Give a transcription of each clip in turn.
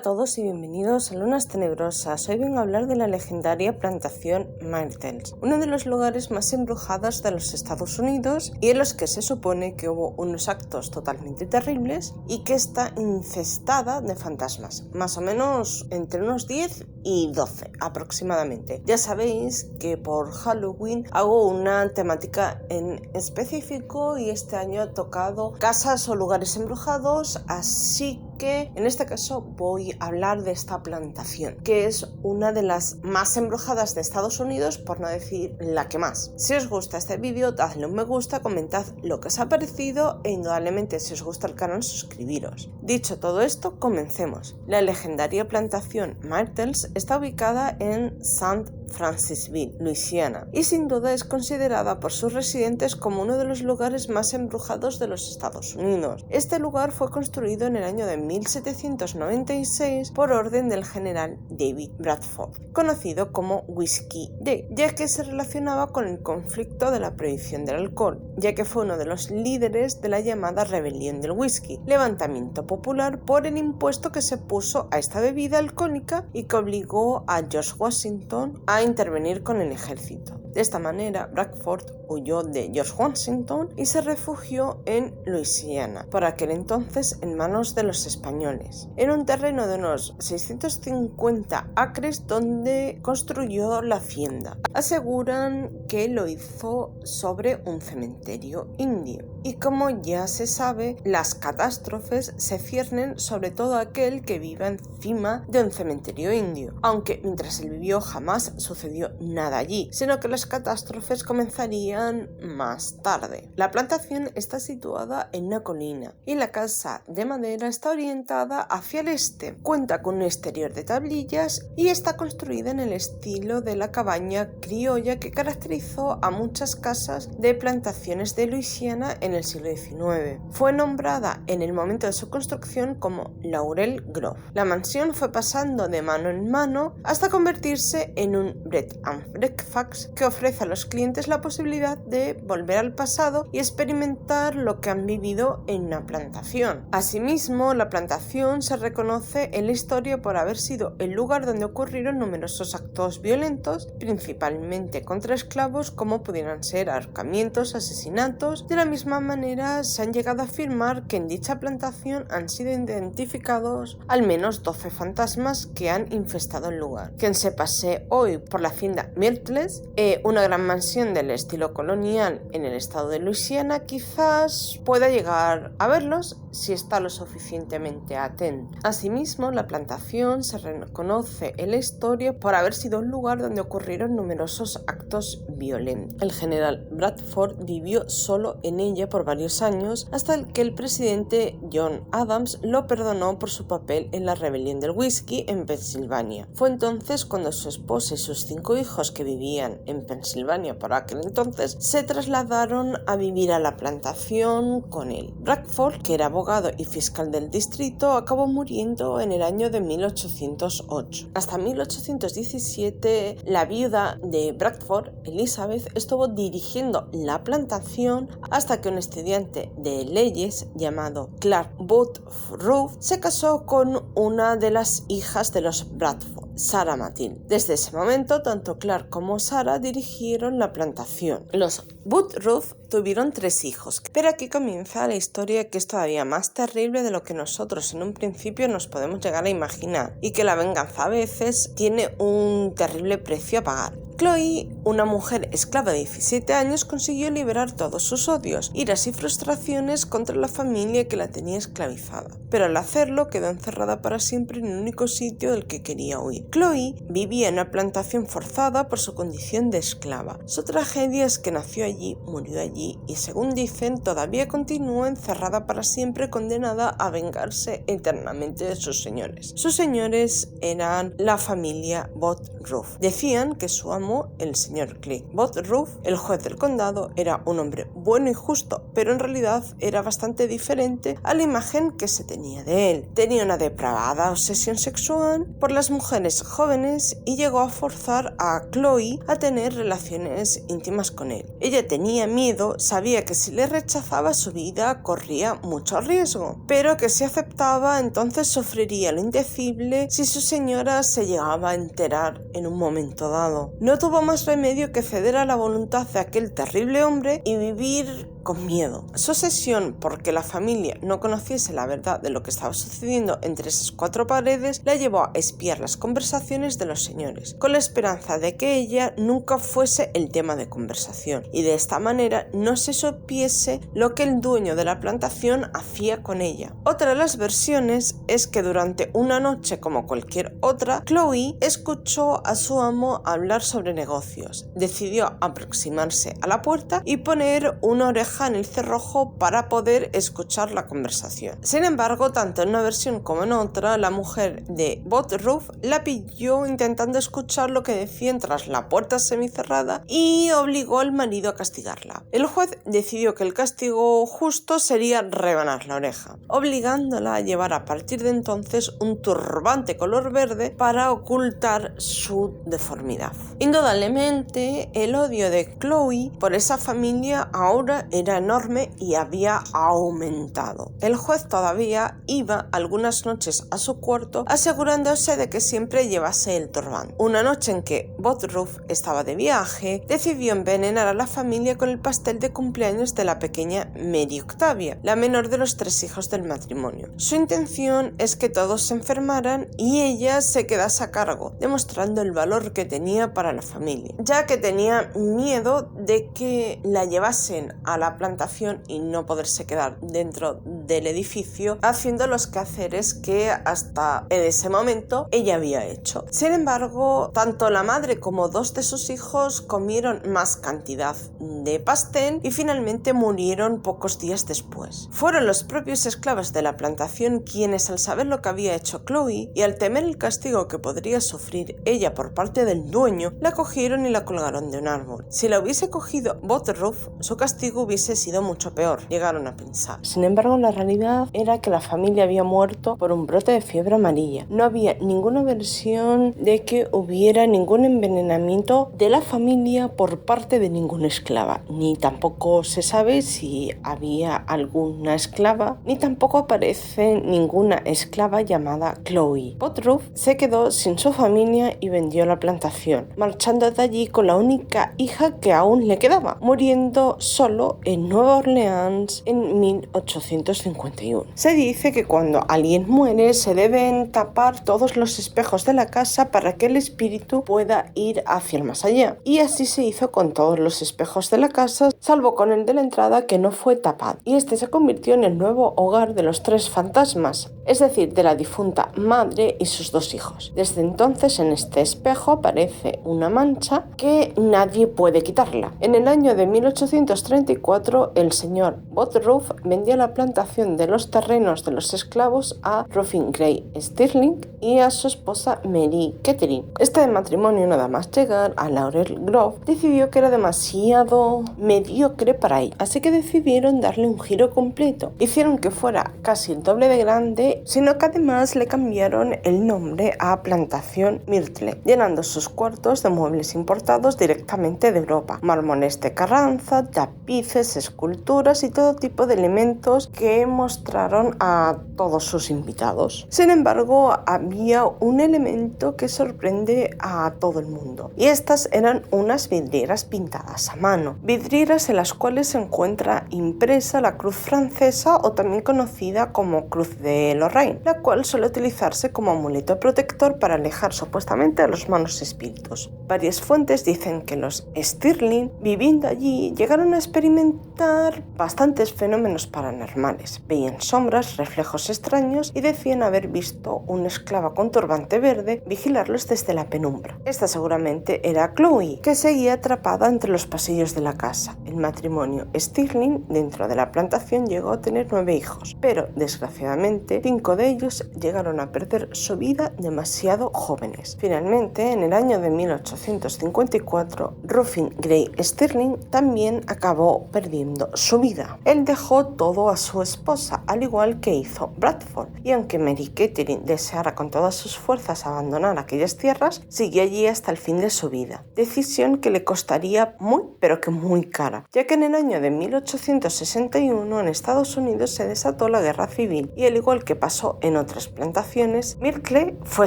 todos y bienvenidos a Lunas Tenebrosas. Hoy vengo a hablar de la legendaria plantación Myrtles, uno de los lugares más embrujados de los Estados Unidos y en los que se supone que hubo unos actos totalmente terribles y que está infestada de fantasmas, más o menos entre unos 10 y 12 aproximadamente. Ya sabéis que por Halloween hago una temática en específico y este año he tocado casas o lugares embrujados, así que en este caso voy a hablar de esta plantación, que es una de las más embrujadas de Estados Unidos, por no decir la que más. Si os gusta este vídeo, dadle un me gusta, comentad lo que os ha parecido e indudablemente si os gusta el canal, suscribiros. Dicho todo esto, comencemos. La legendaria plantación Myrtles está ubicada en St. Francisville, Luisiana, y sin duda es considerada por sus residentes como uno de los lugares más embrujados de los Estados Unidos. Este lugar fue construido en el año de 1796 por orden del general David Bradford, conocido como Whiskey Day, ya que se relacionaba con el conflicto de la prohibición del alcohol, ya que fue uno de los líderes de la llamada rebelión del whisky, levantamiento popular por el impuesto que se puso a esta bebida alcohólica y que obligó a George Washington a intervenir con el ejército. De esta manera, Bradford huyó de George Washington y se refugió en Luisiana, por aquel entonces en manos de los españoles, en un terreno de unos 650 acres donde construyó la hacienda. Aseguran que lo hizo sobre un cementerio indio. Y como ya se sabe, las catástrofes se ciernen sobre todo aquel que viva encima de un cementerio indio, aunque mientras él vivió jamás sucedió nada allí, sino que las catástrofes comenzarían más tarde. La plantación está situada en una colina y la casa de madera está orientada hacia el este. Cuenta con un exterior de tablillas y está construida en el estilo de la cabaña criolla que caracterizó a muchas casas de plantaciones de Luisiana en el siglo XIX. Fue nombrada en el momento de su construcción como Laurel Grove. La mansión fue pasando de mano en mano hasta convertirse en un bed and breakfast que ofrece a los clientes la posibilidad de volver al pasado y experimentar lo que han vivido en una plantación. Asimismo, la plantación se reconoce en la historia por haber sido el lugar donde ocurrieron numerosos actos violentos, principalmente contra esclavos, como pudieran ser ahorcamientos, asesinatos. De la misma manera, se han llegado a afirmar que en dicha plantación han sido identificados al menos 12 fantasmas que han infestado el lugar. Quien se pase hoy por la hacienda Myrtles, una gran mansión del estilo colonial en el estado de Luisiana, quizás pueda llegar a verlos si está lo suficientemente atento. Asimismo, la plantación se reconoce en la historia por haber sido un lugar donde ocurrieron numerosos actos violentos. El general Bradford vivió solo en ella por varios años hasta que el presidente John Adams lo perdonó por su papel en la rebelión del whisky en Pensilvania. Fue entonces cuando su esposa y sus 5 hijos que vivían en Pensilvania por aquel entonces se trasladaron a vivir a la plantación con él. Bradford, que era abogado y fiscal del distrito, acabó muriendo en el año de 1808. Hasta 1817, la viuda de Bradford, Elizabeth, estuvo dirigiendo la plantación hasta que un estudiante de leyes llamado Clark Booth Ruff se casó con una de las hijas de los Bradford, Sarah Matilde. Desde ese momento, tanto Clark como Sarah dirigieron la plantación. Los Woodruff tuvieron 3 hijos, pero aquí comienza la historia que es todavía más terrible de lo que nosotros en un principio nos podemos llegar a imaginar, y que la venganza a veces tiene un terrible precio a pagar. Chloe, una mujer esclava de 17 años, consiguió liberar todos sus odios, iras y frustraciones contra la familia que la tenía esclavizada, pero al hacerlo quedó encerrada para siempre en el único sitio del que quería huir. Chloe vivía en una plantación forzada por su condición de esclava. Su tragedia es que nació allí, murió allí y, según dicen, todavía continúa encerrada para siempre, condenada a vengarse eternamente de sus señores. Sus señores eran la familia Woodruff. Decían que su amo, el señor Cliff Woodruff, el juez del condado, era un hombre bueno y justo, pero en realidad era bastante diferente a la imagen que se tenía de él. Tenía una depravada obsesión sexual por las mujeres jóvenes y llegó a forzar a Chloe a tener relaciones íntimas con él. Ella tenía miedo, sabía que si le rechazaba su vida corría mucho riesgo, pero que si aceptaba entonces sufriría lo indecible si su señora se llegaba a enterar en un momento dado. No tuvo más remedio que ceder a la voluntad de aquel terrible hombre y vivir con miedo. Su obsesión porque la familia no conociese la verdad de lo que estaba sucediendo entre esas cuatro paredes la llevó a espiar las conversaciones de los señores, con la esperanza de que ella nunca fuese el tema de conversación y de esta manera no se supiese lo que el dueño de la plantación hacía con ella. Otra de las versiones es que durante una noche como cualquier otra, Chloe escuchó a su amo hablar sobre negocios. Decidió aproximarse a la puerta y poner una oreja en el cerrojo para poder escuchar la conversación. Sin embargo, tanto en una versión como en otra, la mujer de Woodruff la pilló intentando escuchar lo que decían tras la puerta semicerrada y obligó al marido a castigarla. El juez decidió que el castigo justo sería rebanar la oreja, obligándola a llevar a partir de entonces un turbante color verde para ocultar su deformidad. Indudablemente, el odio de Chloe por esa familia ahora era enorme y había aumentado. El juez todavía iba algunas noches a su cuarto asegurándose de que siempre llevase el turbante. Una noche en que Woodruff estaba de viaje, decidió envenenar a la familia con el pastel de cumpleaños de la pequeña Mary Octavia, la menor de los 3 hijos del matrimonio. Su intención es que todos se enfermaran y ella se quedase a cargo, demostrando el valor que tenía para la familia, ya que tenía miedo de que la llevasen a la plantación y no poderse quedar dentro del edificio haciendo los quehaceres que hasta en ese momento ella había hecho. Sin embargo, tanto la madre como 2 de sus hijos comieron más cantidad de pastel y finalmente murieron pocos días después. Fueron los propios esclavos de la plantación quienes, al saber lo que había hecho Chloe y al temer el castigo que podría sufrir ella por parte del dueño, la cogieron y la colgaron de un árbol. Si la hubiese cogido Woodruff, su castigo hubiese sido mucho peor, llegaron a pensar. Sin embargo, la realidad era que la familia había muerto por un brote de fiebre amarilla. No había ninguna versión de que hubiera ningún envenenamiento de la familia por parte de ninguna esclava, ni tampoco se sabe si había alguna esclava, ni tampoco aparece ninguna esclava llamada Chloe. Woodruff se quedó sin su familia y vendió la plantación, marchando de allí con la única hija que aún le quedaba, muriendo solo en Nueva Orleans en 1851. Se dice que cuando alguien muere se deben tapar todos los espejos de la casa para que el espíritu pueda ir hacia el más allá, y así se hizo con todos los espejos de la casa, salvo con el de la entrada que no fue tapado, y este se convirtió en el nuevo hogar de los 3 fantasmas, es decir, de la difunta madre y sus 2 hijos. Desde entonces en este espejo aparece una mancha que nadie puede quitarla. En el año de 1834 el señor Woodruff vendió la plantación de los terrenos de los esclavos a Ruffin Gray Stirling y a su esposa Mary Catherine. Este matrimonio, nada más llegar a Laurel Grove, decidió que era demasiado mediocre para él, así que decidieron darle un giro completo. Hicieron que fuera casi el doble de grande, sino que además le cambiaron el nombre a Plantación Myrtle, llenando sus cuartos de muebles importados directamente de Europa, mármoles de Carranza, tapices, esculturas y todo tipo de elementos que mostraron a todos sus invitados. Sin embargo, había un elemento que sorprende a todo el mundo, y estas eran unas vidrieras pintadas a mano, vidrieras en las cuales se encuentra impresa la cruz francesa, o también conocida como cruz de Lorraine, la cual suele utilizarse como amuleto protector para alejar supuestamente a los malos espíritus. Varias fuentes dicen que los Stirling, viviendo allí, llegaron a experimentar bastantes fenómenos paranormales. Veían sombras, reflejos extraños y decían haber visto una esclava con turbante verde vigilarlos desde la penumbra. Esta seguramente era Chloe, que seguía atrapada entre los pasillos de la casa. El matrimonio Stirling dentro de la plantación llegó a tener 9 hijos, pero desgraciadamente 5 de ellos llegaron a perder su vida demasiado jóvenes. Finalmente, en el año de 1854, Ruffin Gray Stirling también acabó perdiendo su vida. Él dejó todo a su esposa, al igual que hizo Bradford, y aunque Mary Catherine deseara con todas sus fuerzas abandonar aquellas tierras, siguió allí hasta el fin de su vida, decisión que le costaría muy pero que muy cara, ya que en el año de 1861 en Estados Unidos se desató la guerra civil y, al igual que pasó en otras plantaciones, Myrtle fue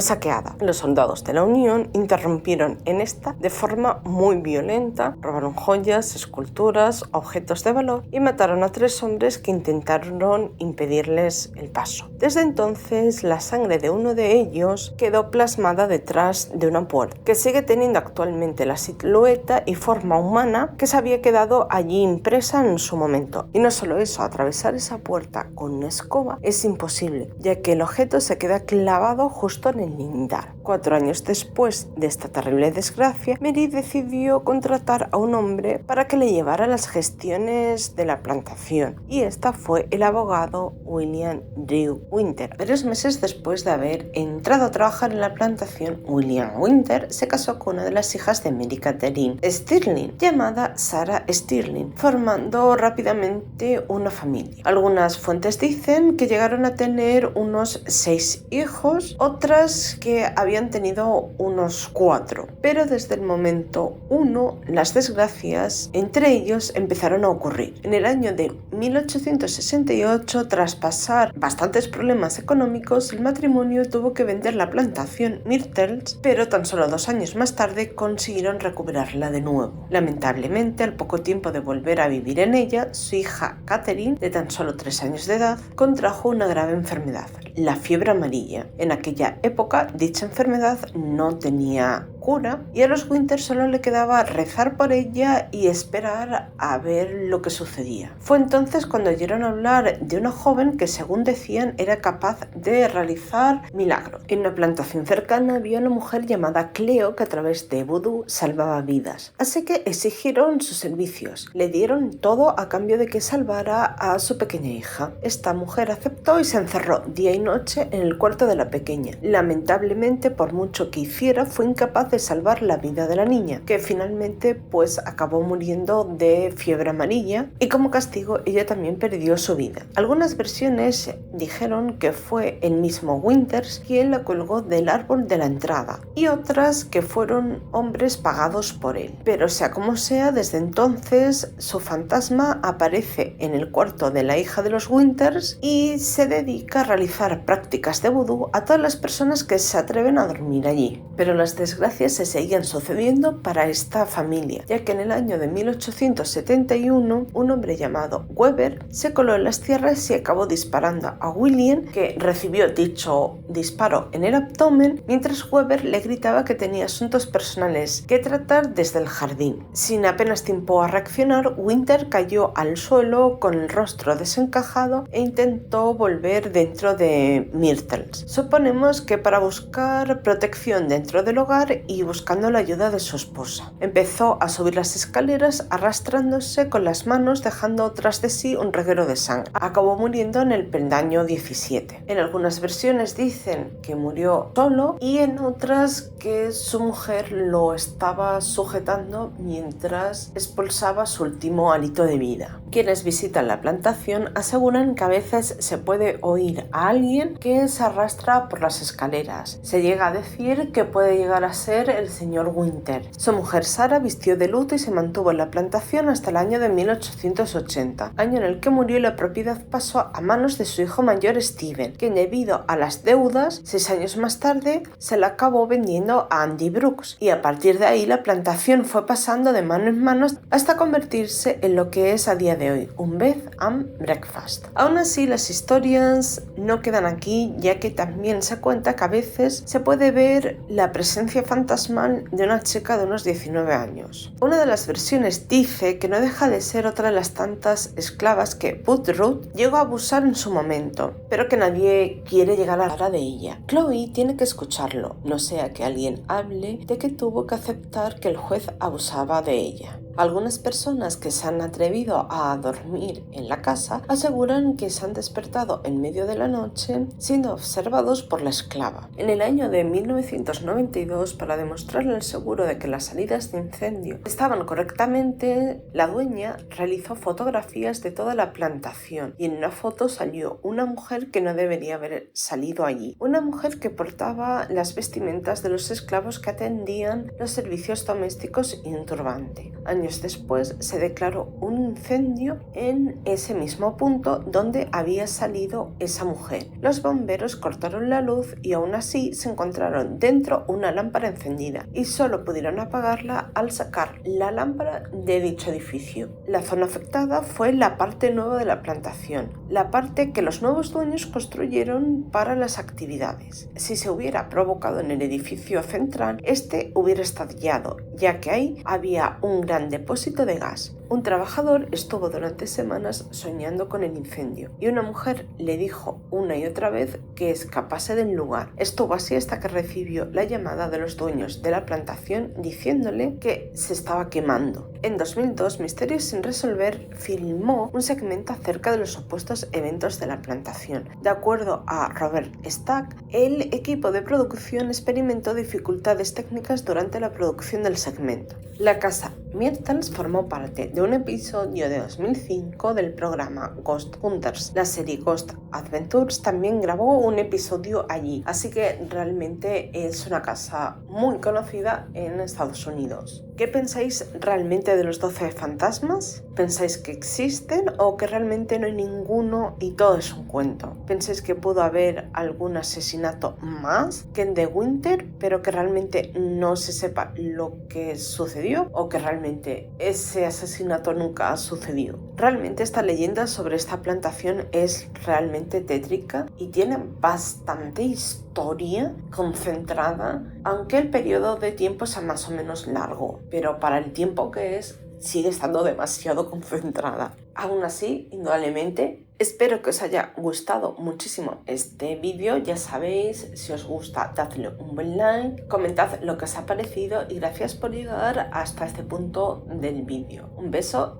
saqueada. Los soldados de la Unión interrumpieron en esta de forma muy violenta, robaron joyas, esculturas, objetos de valor y mataron a 3 hombres que intentaron impedirles el paso. Desde entonces, la sangre de uno de ellos quedó plasmada detrás de una puerta, que sigue teniendo actualmente la silueta y forma humana que se había quedado allí impresa en su momento. Y no solo eso, atravesar esa puerta con una escoba es imposible, ya que el objeto se queda clavado justo en el lindar. 4 años después de esta terrible desgracia, Mary decidió contratar a un hombre para que le llevara las gestiones de la plantación, y esta fue el abogado William Drew Winter. Varios meses después de haber entrado a trabajar en la plantación, William Winter se casó con una de las hijas de Mary Catherine Stirling, llamada Sarah Stirling, formando rápidamente una familia. Algunas fuentes dicen que llegaron a tener unos 6 hijos, otras que habían tenido unos 4, pero desde el momento 1 las desgracias entre ellos empezaron a ocurrir. En el año de 1868, tras pasar bastantes problemas económicos, el matrimonio tuvo que vender la plantación Myrtles, pero tan solo 2 años más tarde consiguieron recuperarla de nuevo. Lamentablemente, al poco tiempo de volver a vivir en ella, su hija Catherine, de tan solo 3 años de edad, contrajo una grave enfermedad, la fiebre amarilla. En aquella época, dicha enfermedad no tenía cura y a los Winter solo le quedaba rezar por ella y esperar a ver lo que sucedía. Fue entonces cuando oyeron hablar de una joven que, según decían, era capaz de realizar milagros. En una plantación cercana había una mujer llamada Cleo que a través de vudú salvaba vidas, así que exigieron sus servicios. Le dieron todo a cambio de que salvara a su pequeña hija. Esta mujer aceptó y se encerró día y noche en el cuarto de la pequeña. Lamentablemente, por mucho que hiciera, fue incapaz de salvar la vida de la niña, que finalmente acabó muriendo de fiebre amarilla, y como castigo ella también perdió su vida. Algunas versiones dijeron que fue el mismo Winters quien la colgó del árbol de la entrada, y otras que fueron hombres pagados por él. Pero sea como sea, desde entonces su fantasma aparece en el cuarto de la hija de los Winters y se dedica a realizar prácticas de vudú a todas las personas que se atreven a dormir allí. Pero las desgracias se seguían sucediendo para esta familia, ya que en el año de 1871 un hombre llamado Weber se coló en las tierras y acabó disparando a William, que recibió dicho disparo en el abdomen, mientras Weber le gritaba que tenía asuntos personales que tratar desde el jardín. Sin apenas tiempo a reaccionar, Winter cayó al suelo con el rostro desencajado e intentó volver dentro de Myrtles. Suponemos que para buscar protección dentro del hogar y buscando la ayuda de su esposa. Empezó a subir las escaleras arrastrándose con las manos, dejando tras de sí un reguero de sangre. Acabó muriendo en el peldaño 17. En algunas versiones dicen que murió solo y en otras que su mujer lo estaba sujetando mientras expulsaba su último hálito de vida. Quienes visitan la plantación aseguran que a veces se puede oír a alguien que se arrastra por las escaleras. Se llega a decir que puede llegar a ser el señor Winter. Su mujer Sarah vistió de luto y se mantuvo en la plantación hasta el año de 1880, año en el que murió y la propiedad pasó a manos de su hijo mayor Steven, quien debido a las deudas, 6 años más tarde, se la acabó vendiendo a Andy Brooks, y a partir de ahí la plantación fue pasando de mano en mano hasta convertirse en lo que es a día de hoy, un bed and breakfast. Aún así, las historias no quedan aquí, ya que también se cuenta que a veces se puede ver la presencia fantasmal de una chica de unos 19 años. Una de las versiones dice que no deja de ser otra de las tantas esclavas que Woodrow llegó a abusar en su momento, pero que nadie quiere llegar a la hora de ella. Chloe tiene que escucharlo, no sea que alguien hable de que tuvo que aceptar que el juez abusaba de ella. Algunas personas que se han atrevido a dormir en la casa aseguran que se han despertado en medio de la noche siendo observados por la esclava. En el año de 1992, para demostrarle al seguro de que las salidas de incendio estaban correctamente, la dueña realizó fotografías de toda la plantación y en una foto salió una mujer que no debería haber salido allí. Una mujer que portaba las vestimentas de los esclavos que atendían los servicios domésticos y un turbante. Años años después se declaró un incendio en ese mismo punto donde había salido esa mujer. Los bomberos cortaron la luz y aún así se encontraron dentro una lámpara encendida y solo pudieron apagarla al sacar la lámpara de dicho edificio. La zona afectada fue la parte nueva de la plantación, la parte que los nuevos dueños construyeron para las actividades. Si se hubiera provocado en el edificio central, este hubiera estallado, ya que ahí había un gran depósito de gas. Un trabajador estuvo durante semanas soñando con el incendio y una mujer le dijo una y otra vez que escapase del lugar. Estuvo así hasta que recibió la llamada de los dueños de la plantación diciéndole que se estaba quemando. En 2002, Misterios sin resolver filmó un segmento acerca de los supuestos eventos de la plantación. De acuerdo a Robert Stack, el equipo de producción experimentó dificultades técnicas durante la producción del segmento. La casa Myrtles formó parte de un episodio de 2005 del programa Ghost Hunters. La serie Ghost Adventures también grabó un episodio allí, así que realmente es una casa muy conocida en Estados Unidos. ¿Qué pensáis realmente de los 12 fantasmas? ¿Pensáis que existen o que realmente no hay ninguno y todo es un cuento? ¿Pensáis que pudo haber algún asesinato más que en The Winter, pero que realmente no se sepa lo que sucedió o que realmente ese asesinato nunca ha sucedido? Realmente esta leyenda sobre esta plantación es realmente tétrica y tiene bastante historia concentrada, aunque el periodo de tiempo sea más o menos largo, pero para el tiempo que es sigue estando demasiado concentrada. Aún así, indudablemente, espero que os haya gustado muchísimo este vídeo. Ya sabéis, si os gusta, dadle un buen like, comentad lo que os ha parecido y gracias por llegar hasta este punto del vídeo. Un beso.